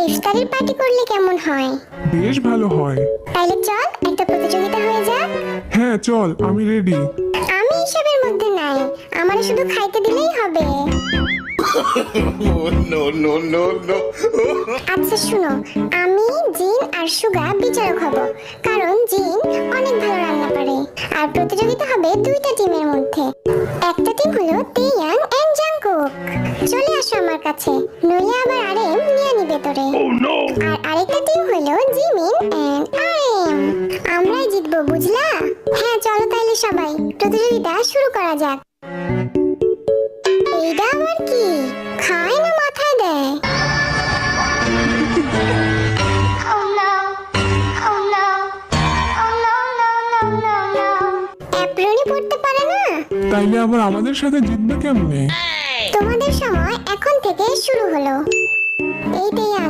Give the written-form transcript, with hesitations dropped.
ইফতারের পার্টি করলে কেমন হয়? বেশ ভালো হয়। তাইলে চল একটা প্রতিযোগিতা হয়ে যাক। হ্যাঁ চল, আমি রেডি। আমি এসবের মধ্যে নাই, আমার শুধু খাইতে দিলেই হবে। আচ্ছা শুনো, আমি জিন আর সুগা বিচারক হব, কারণ জিন অনেক ভালো রান্না পারে। আর প্রতিযোগিতা হবে দুইটা টিমের মধ্যে। একটা টিম হলো তেয়াং এন্ড জাংকুক। চলে আসো আমার কাছে, নইলে আবার আরেম নিয়ে নিবে তোরে। আর আরেকটা টিম হলো জিমিন এন্ড আরেম। আমরাই জিতবো, বুঝলা? হ্যাঁ চলো তাইলে সবাই প্রতিযোগিতা শুরু করা যাক। এইটা আবার কি? খায় না মাথায় দেয়? অ্যাপ্রনে পড়তে পারে না? তাইলে আবার আমাদের সাথে জিতবে কেমনে? তোমাদের সময় এখন থেকে শুরু হলো।